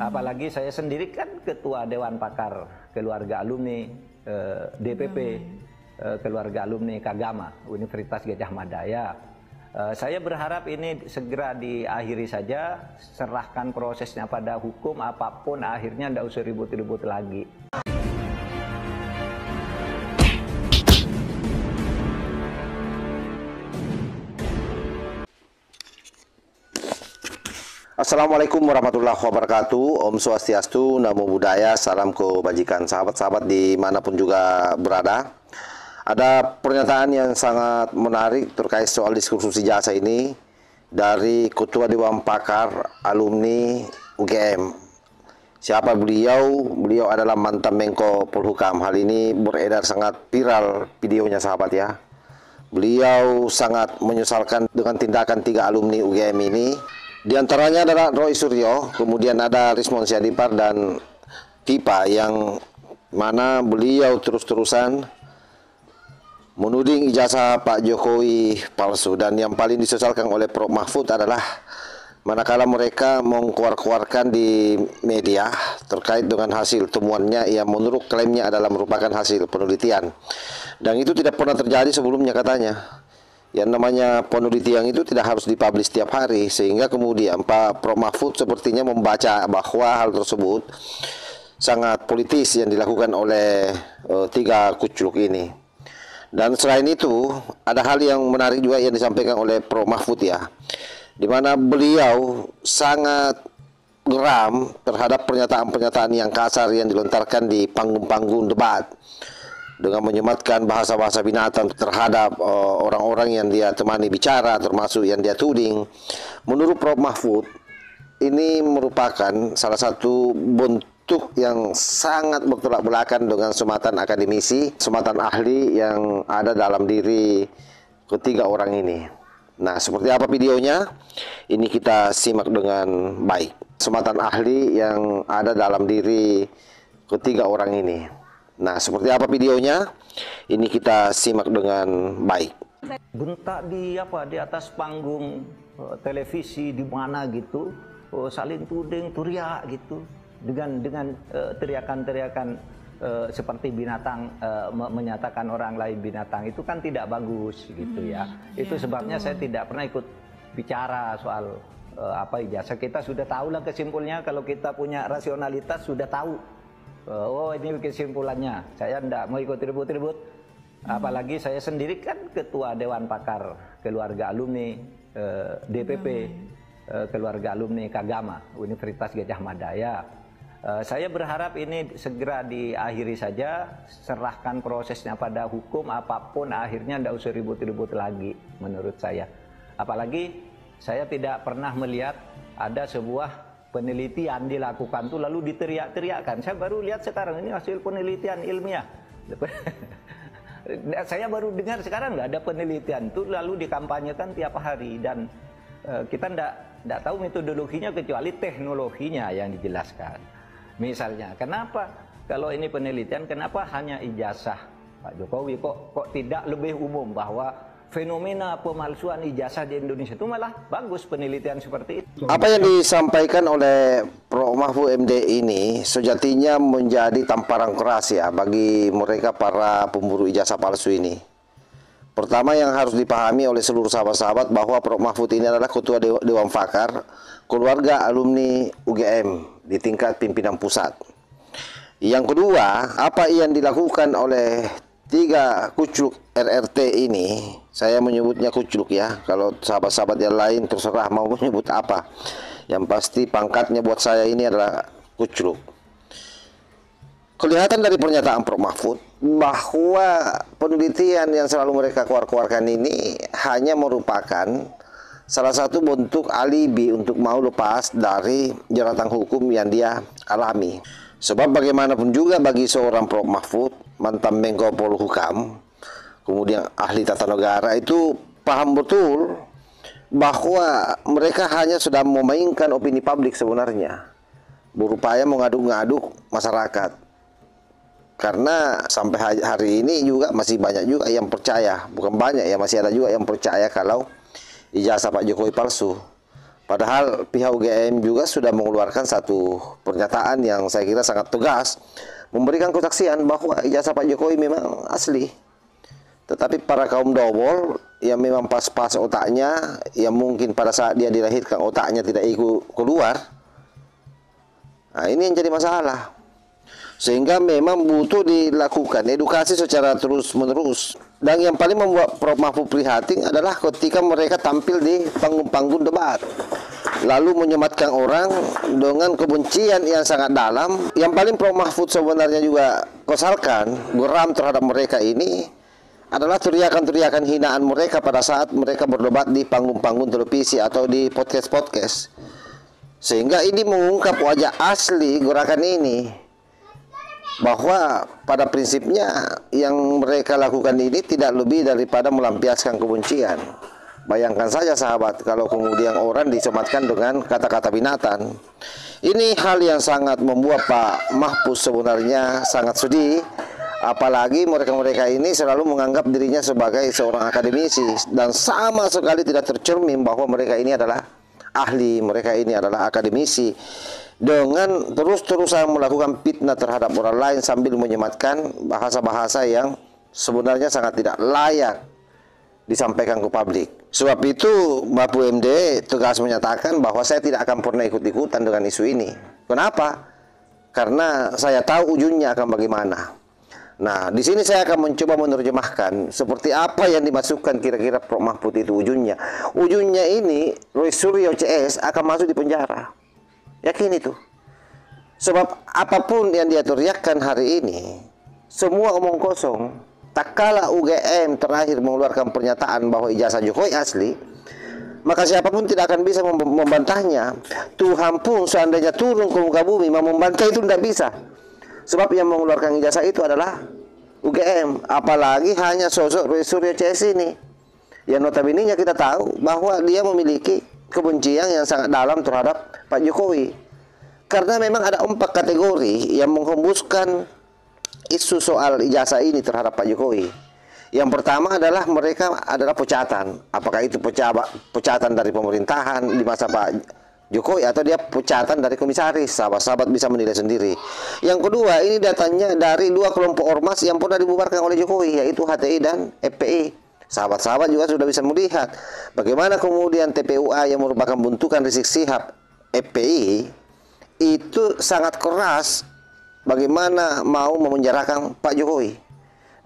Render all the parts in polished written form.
Apalagi saya sendiri kan ketua Dewan Pakar Keluarga Alumni DPP Keluarga Alumni Kagama Universitas Gadjah Mada. Saya berharap ini segera diakhiri saja, serahkan prosesnya pada hukum, apapun akhirnya tidak usah ribut-ribut lagi. Assalamualaikum warahmatullahi wabarakatuh. Om Swastiastu, Namo Buddhaya, salam kebajikan sahabat-sahabat dimanapun juga berada. Ada pernyataan yang sangat menarik terkait soal diskursus ijazah ini dari Ketua Dewan Pakar Alumni UGM. Siapa beliau? Beliau adalah mantan Menko Polhukam. Hal ini beredar sangat viral videonya, sahabat ya. Beliau sangat menyesalkan dengan tindakan 3 alumni UGM ini. Di antaranya adalah Roy Suryo, kemudian ada Rismon Syadipar dan Pipa, yang mana beliau terus-terusan menuding ijazah Pak Jokowi palsu. Dan yang paling disesalkan oleh Prof Mahfud adalah manakala mereka mengkeluarkan di media terkait dengan hasil temuannya yang menurut klaimnya adalah merupakan hasil penelitian. Dan itu tidak pernah terjadi sebelumnya katanya. Yang namanya penelitian itu tidak harus dipublish setiap hari, sehingga kemudian Pak Prof Mahfud sepertinya membaca bahwa hal tersebut sangat politis yang dilakukan oleh 3 kucluk ini. Dan selain itu ada hal yang menarik juga yang disampaikan oleh Prof Mahfud ya, di mana beliau sangat geram terhadap pernyataan-pernyataan yang kasar yang dilontarkan di panggung-panggung debat, dengan menyematkan bahasa-bahasa binatang terhadap orang-orang yang dia temani bicara, termasuk yang dia tuding. Menurut Prof Mahfud, ini merupakan salah satu bentuk yang sangat bertolak belakang dengan sematan akademisi, sematan ahli yang ada dalam diri ketiga orang ini. Nah, seperti apa videonya? Ini kita simak dengan baik. Sematan ahli yang ada dalam diri ketiga orang ini. Nah, seperti apa videonya? Ini kita simak dengan baik. Bentak di atas panggung televisi di mana gitu, saling tuding, teriak gitu, dengan teriakan-teriakan seperti binatang, menyatakan orang lain binatang, itu kan tidak bagus gitu ya. Itu sebabnya saya tidak pernah ikut bicara soal ijazah. Kita sudah tahu lah kesimpulannya, kalau kita punya rasionalitas sudah tahu. Oh, ini kesimpulannya. Saya tidak mau ikut ribut-ribut. Apalagi saya sendiri kan ketua Dewan Pakar Keluarga Alumni DPP Keluarga Alumni Kagama Universitas Gadjah Mada. Saya berharap ini segera diakhiri saja, serahkan prosesnya pada hukum, apapun akhirnya tidak usah ribut-ribut lagi menurut saya. Apalagi saya tidak pernah melihat ada sebuah penelitian dilakukan tuh lalu diteriak-teriakkan. Saya baru lihat sekarang ini hasil penelitian ilmiah. Saya baru dengar sekarang nggak ada penelitian tuh lalu dikampanyekan tiap hari, dan kita nggak tahu metodologinya kecuali teknologinya yang dijelaskan. Misalnya, kenapa kalau ini penelitian, kenapa hanya ijazah Pak Jokowi, kok tidak lebih umum bahwa fenomena pemalsuan ijazah di Indonesia itu malah bagus penelitian seperti itu. Apa yang disampaikan oleh Prof Mahfud MD ini sejatinya menjadi tamparan keras ya bagi mereka para pemburu ijazah palsu ini. Pertama yang harus dipahami oleh seluruh sahabat-sahabat bahwa Prof Mahfud ini adalah Ketua Dewan Pakar Keluarga Alumni UGM di tingkat pimpinan pusat. Yang kedua, apa yang dilakukan oleh 3 kucluk RRT ini, saya menyebutnya kucluk ya, kalau sahabat-sahabat yang lain terserah mau menyebut apa. Yang pasti pangkatnya buat saya ini adalah kucluk. Kelihatan dari pernyataan Prof Mahfud bahwa penelitian yang selalu mereka keluarkan ini hanya merupakan salah satu bentuk alibi untuk mau lepas dari jeratan hukum yang dia alami. Sebab bagaimanapun juga bagi seorang Prof Mahfud, mantan Menko Polhukam, kemudian ahli tata negara, itu paham betul bahwa mereka hanya sedang memainkan opini publik sebenarnya, berupaya mengaduk-ngaduk masyarakat. Karena sampai hari ini juga masih banyak juga yang percaya, bukan banyak ya, masih ada juga yang percaya kalau ijazah Pak Jokowi palsu. Padahal pihak UGM juga sudah mengeluarkan satu pernyataan yang saya kira sangat tegas, memberikan kesaksian bahwa ijazah Pak Jokowi memang asli. Tetapi para kaum dobol yang memang pas-pas otaknya, yang mungkin pada saat dia dilahirkan otaknya tidak ikut keluar, nah ini yang jadi masalah. Sehingga memang butuh dilakukan edukasi secara terus-menerus. Dan yang paling membuat Prof. Mahfud prihatin adalah ketika mereka tampil di panggung-panggung debat, lalu menyematkan orang dengan kebencian yang sangat dalam. Yang paling Prof. Mahfud sebenarnya juga kesalkan, geram terhadap mereka ini adalah teriakan-teriakan hinaan mereka pada saat mereka berdebat di panggung-panggung televisi atau di podcast-podcast. Sehingga ini mengungkap wajah asli gerakan ini, bahwa pada prinsipnya yang mereka lakukan ini tidak lebih daripada melampiaskan kebencian. Bayangkan saja sahabat, kalau kemudian orang disematkan dengan kata-kata binatang. Ini hal yang sangat membuat Pak Mahfud sebenarnya sangat sedih. Apalagi mereka-mereka ini selalu menganggap dirinya sebagai seorang akademisi, dan sama sekali tidak tercermin bahwa mereka ini adalah ahli, mereka ini adalah akademisi. Dengan terus-terusan melakukan fitnah terhadap orang lain sambil menyematkan bahasa-bahasa yang sebenarnya sangat tidak layak disampaikan ke publik. Sebab itu Mahfud MD tegas menyatakan bahwa saya tidak akan pernah ikut-ikutan dengan isu ini. Kenapa? Karena saya tahu ujungnya akan bagaimana. Nah, di sini saya akan mencoba menerjemahkan seperti apa yang dimasukkan kira-kira Prof. Mahfud itu ujungnya. Ujungnya ini Roy Suryo CS akan masuk di penjara. Yakin itu. Sebab apapun yang dia teriakkan hari ini, semua omong kosong. Tak kala UGM terakhir mengeluarkan pernyataan bahwa ijazah Jokowi asli, maka siapapun tidak akan bisa membantahnya. Tuhan pun seandainya turun ke muka bumi mau membantah itu tidak bisa. Sebab yang mengeluarkan ijazah itu adalah UGM. Apalagi hanya sosok Roy Suryo CS ini, yang notabene kita tahu bahwa dia memiliki kebencian yang sangat dalam terhadap Pak Jokowi. Karena memang ada 4 kategori yang menghembuskan isu soal ijazah ini terhadap Pak Jokowi. Yang pertama adalah mereka adalah pecatan. Apakah itu pecatan dari pemerintahan di masa Pak Jokowi atau dia pecatan dari komisaris. Sahabat-sahabat bisa menilai sendiri. Yang kedua, ini datanya dari 2 kelompok ormas yang pernah dibubarkan oleh Jokowi, yaitu HTI dan FPI. Sahabat-sahabat juga sudah bisa melihat bagaimana kemudian TPUA yang merupakan bentukan Rizik Syihab FPI itu sangat keras bagaimana mau memenjarakan Pak Jokowi,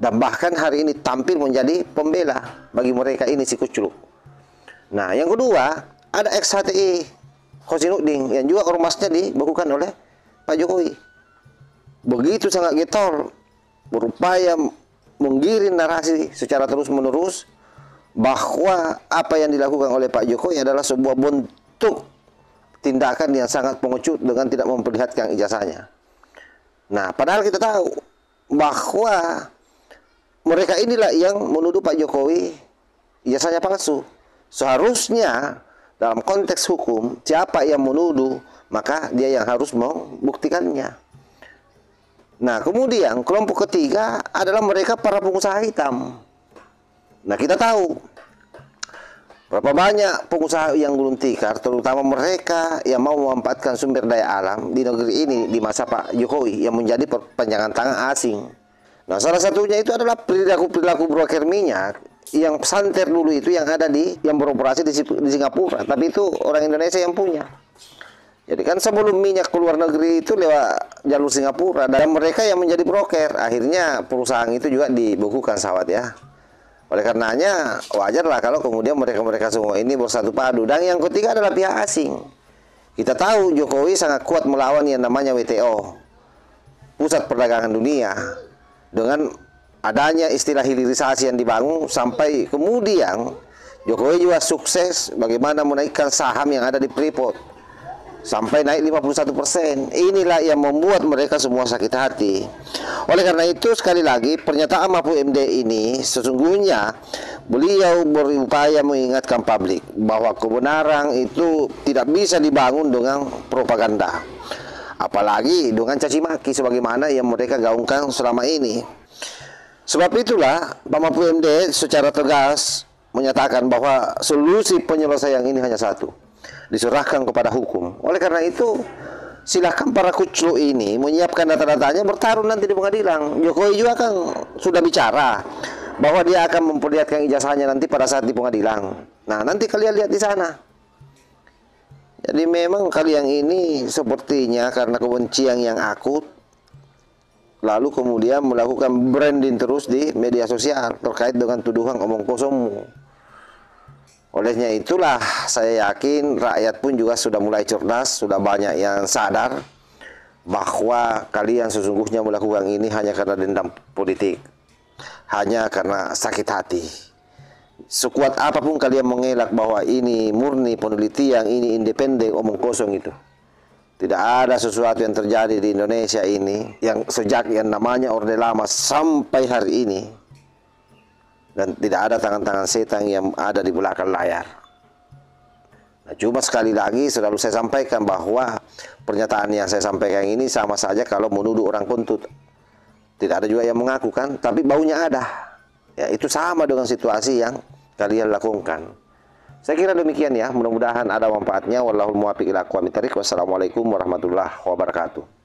dan bahkan hari ini tampil menjadi pembela bagi mereka ini si kucluk. Nah, yang kedua ada ex-HTI Hosinuddin yang juga ormasnya dibekukan oleh Pak Jokowi. Begitu sangat getol, berupaya menggiring narasi secara terus-menerus bahwa apa yang dilakukan oleh Pak Jokowi adalah sebuah bentuk tindakan yang sangat pengecut dengan tidak memperlihatkan ijazahnya. Nah, padahal kita tahu bahwa mereka inilah yang menuduh Pak Jokowi ijazahnya palsu. Seharusnya dalam konteks hukum, siapa yang menuduh, maka dia yang harus membuktikannya. Nah, kemudian kelompok ketiga adalah mereka para pengusaha hitam. Nah, kita tahu berapa banyak pengusaha yang gulung tikar, terutama mereka yang mau memanfaatkan sumber daya alam di negeri ini di masa Pak Jokowi yang menjadi perpanjangan tangan asing. Nah, salah satunya itu adalah perilaku broker minyak yang santer dulu itu yang ada yang beroperasi di Singapura, tapi itu orang Indonesia yang punya. Jadi kan sebelum minyak keluar negeri itu lewat jalur Singapura, dan mereka yang menjadi broker. Akhirnya perusahaan itu juga dibekukan sahabat ya. Oleh karenanya wajarlah kalau kemudian mereka-mereka semua ini bersatu padu. Dan yang ketiga adalah pihak asing. Kita tahu Jokowi sangat kuat melawan yang namanya WTO, Pusat Perdagangan Dunia, dengan adanya istilah hilirisasi yang dibangun, sampai kemudian Jokowi juga sukses bagaimana menaikkan saham yang ada di Freeport sampai naik 51%. Inilah yang membuat mereka semua sakit hati. Oleh karena itu, sekali lagi, pernyataan Mahfud MD ini sesungguhnya beliau berupaya mengingatkan publik bahwa kebenaran itu tidak bisa dibangun dengan propaganda, apalagi dengan caci maki sebagaimana yang mereka gaungkan selama ini. Sebab itulah Pak Mahfud MD secara tegas menyatakan bahwa solusi penyelesaian ini hanya satu, diserahkan kepada hukum. Oleh karena itu, silakan para kuclu ini menyiapkan data-datanya, bertarung nanti di pengadilan. Jokowi juga kan sudah bicara bahwa dia akan memperlihatkan ijazahnya nanti pada saat di pengadilan. Nah, nanti kalian lihat di sana. Jadi memang kalian ini sepertinya karena kebencian yang akut, lalu kemudian melakukan branding terus di media sosial terkait dengan tuduhan omong kosongmu. Olehnya itulah saya yakin rakyat pun juga sudah mulai cerdas, sudah banyak yang sadar bahwa kalian sesungguhnya melakukan ini hanya karena dendam politik, hanya karena sakit hati. Sekuat apapun kalian mengelak bahwa ini murni penelitian, ini independen, omong kosong itu. Tidak ada sesuatu yang terjadi di Indonesia ini yang sejak yang namanya Orde Lama sampai hari ini. Dan tidak ada tangan-tangan setan yang ada di belakang layar. Nah, cuma sekali lagi selalu saya sampaikan bahwa pernyataan yang saya sampaikan ini sama saja kalau menuduh orang kentut. Tidak ada juga yang mengaku kan, tapi baunya ada. Ya, itu sama dengan situasi yang kalian lakukan. Saya kira demikian ya, mudah-mudahan ada manfaatnya. Wallahul muwaffiq ila aqwamit thoriq. Wassalamualaikum warahmatullahi wabarakatuh.